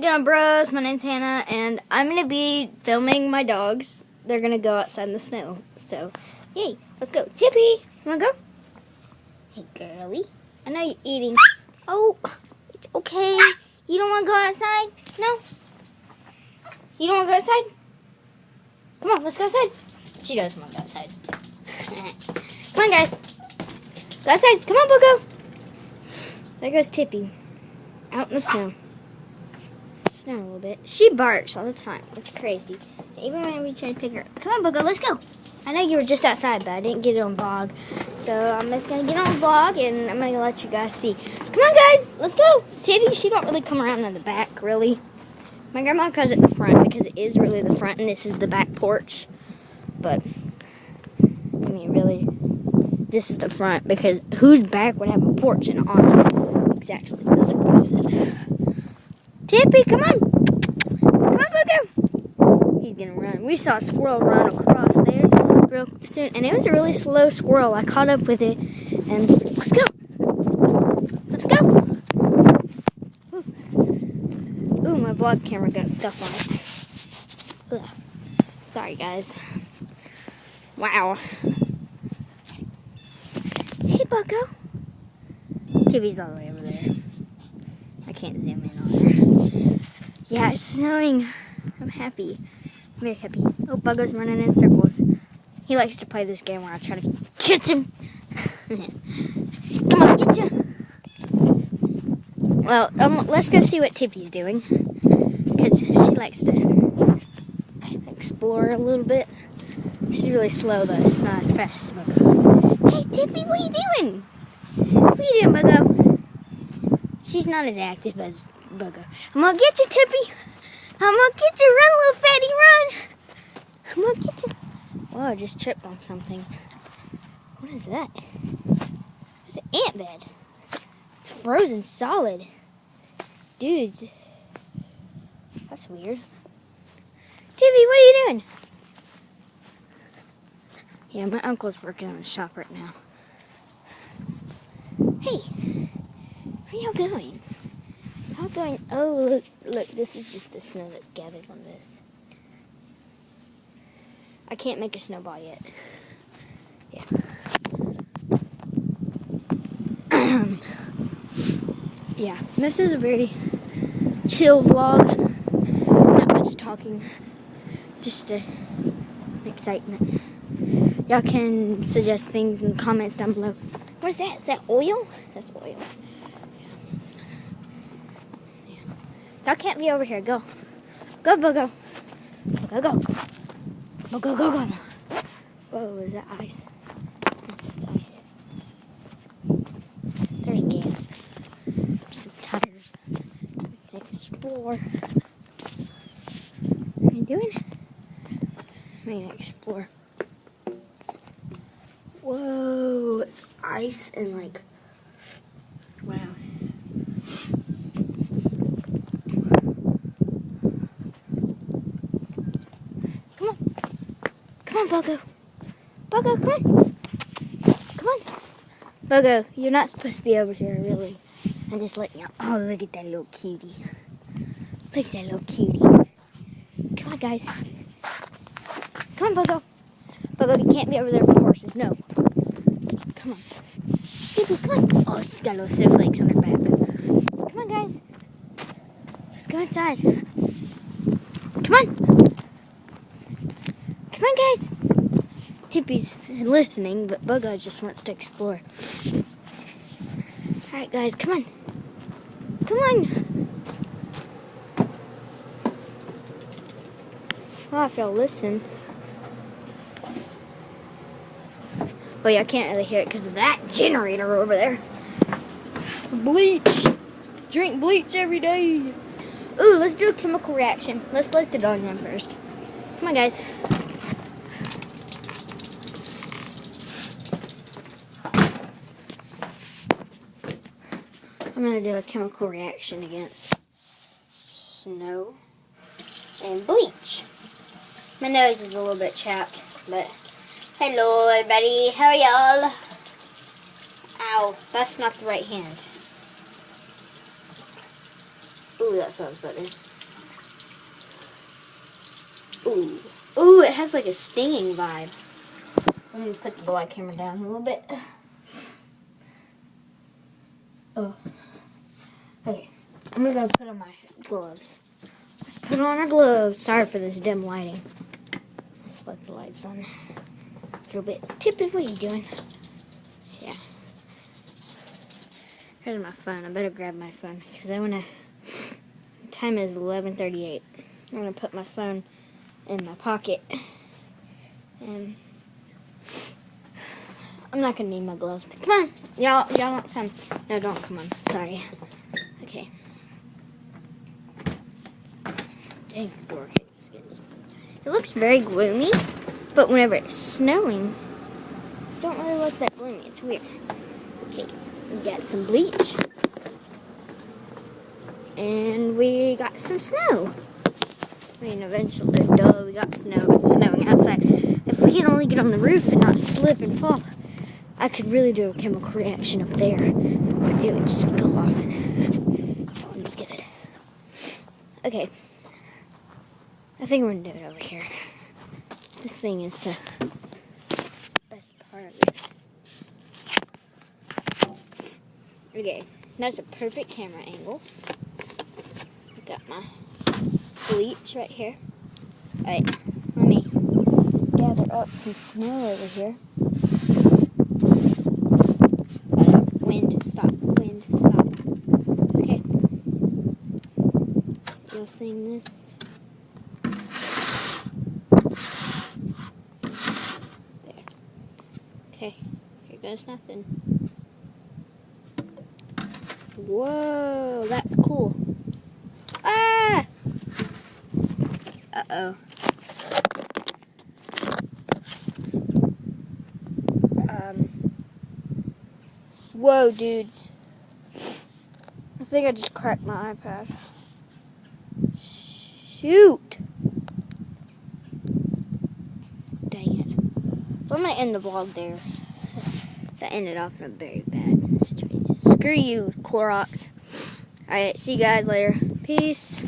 going, bros? My name's Hannah, and I'm going to be filming my dogs. They're going to go outside in the snow. So, yay. Let's go. Tippy, you want to go? Hey, girly. I know you're eating. Oh, it's okay. You don't want to go outside? No? You don't want to go outside? Come on, let's go outside. She doesn't want to go outside. Come on, guys. Go outside. Come on, Boko. There goes Tippy. Out in the snow. Snow a little bit. She barks all the time. It's crazy. Even when we try to pick her up. Come on, Boko, let's go. I know you were just outside, but I didn't get it on vlog. So I'm just going to get on vlog, and I'm going to let you guys see. Come on, guys. Let's go. Tippy, she don't really come around in the back, really. My grandma calls it the front because it is really the front, and this is the back porch. But, I mean, really, this is the front because whose back would have a porch and on? Exactly. That's what I said. Tippy, come on. Come on, Boko. He's going to run. We saw a squirrel run across there real soon, and it was a really slow squirrel. I caught up with it, and let's go. Let's go. Ooh, my vlog camera got stuff on it. Ugh. Sorry, guys. Wow. Hey, Bucko. Tippy's all the way over there. I can't zoom in on her. Yeah, it's snowing. I'm happy. I'm very happy. Oh, Buggo's running in circles. He likes to play this game where I try to catch him. Come on, get you. Well, let's go see what Tippy's doing. Because she likes to explore a little bit. She's really slow, though. She's not as fast as Buggo. Hey, Tippy, what are you doing? What are you doing, Buggo? She's not as active as Buggo. I'm going to get you, Tippy. I'm going to get you. Run, little fatty, run. I'm going to get you. Whoa, I just tripped on something. What is that? It's an ant bed. It's frozen solid. Dudes. That's weird. Tippy, what are you doing? Yeah, my uncle's working on the shop right now. Hey, where y'all going? Y'all going? Oh, look, this is just the snow that gathered on this. I can't make a snowball yet. Yeah. Yeah, this is a very chill vlog. Not much talking, just excitement. Y'all can suggest things in the comments down below. What is that? Is that oil? That's oil. Yeah. Y'all can't be over here. Go. Go, Buggo. Go, go. Go, go, go, go. Whoa, is that ice? That's ice. There's gas. Some tires. Make a explore. What are you doing? I'm gonna explore. Whoa, it's ice and like, wow. Come on. Come on, Buggo. Buggo, come on. Come on. Buggo, you're not supposed to be over here, really. I'm just letting you. Oh, look at that little cutie. Look at that little cutie. Come on, guys. Come on, Buggo. Buggo, you can't be over there with the horses. No. Come on. Tippy, come on. Oh, she's got little snowflakes on her back. Come on, guys. Let's go inside. Come on. Come on, guys. Tippy's listening, but Buggo just wants to explore. Alright, guys, come on. Come on. Well, if y'all listen. But yeah, I can't really hear it because of that generator over there. Bleach. Drink bleach every day. Ooh, let's do a chemical reaction. Let's let the dogs in first. Come on, guys. I'm going to do a chemical reaction against snow and bleach. My nose is a little bit chapped, but hello everybody, how are y'all? Ow, that's not the right hand. Ooh, that sounds better. Ooh. Ooh, it has like a stinging vibe. Let me put the black camera down a little bit. Oh. Okay. I'm gonna put on my gloves. Let's put on our gloves. Sorry for this dim lighting. Let's let the lights on a little bit. Tippy, what are you doing? Yeah. Here's my phone. I better grab my phone because I wanna. Time is 11:38. I'm gonna put my phone in my pocket, and I'm not gonna need my gloves. Come on, y'all want fun? No, don't come on. Sorry. Okay. Dang, it looks very gloomy, but whenever it's snowing, I don't really look that gloomy. It's weird. Okay, we got some bleach, and we got some snow. I mean, eventually, duh, we got snow. It's snowing outside. If we could only get on the roof and not slip and fall, I could really do a chemical reaction up there. But it would just go off and that wouldn't be good. Okay. I think we're going to do it over here. This thing is the best part of it. Okay. That's a perfect camera angle. I got my bleach right here. Alright, let me gather up some snow over here. Wind, stop, okay. You'll sing this. There. Okay, here goes nothing. Whoa, that's cool. Ah! Uh-oh. Whoa, dudes. I think I just cracked my iPad. Shoot. Dang it. Well, I'm going to end the vlog there. That ended off in a very bad situation. Screw you, Clorox. Alright, see you guys later. Peace.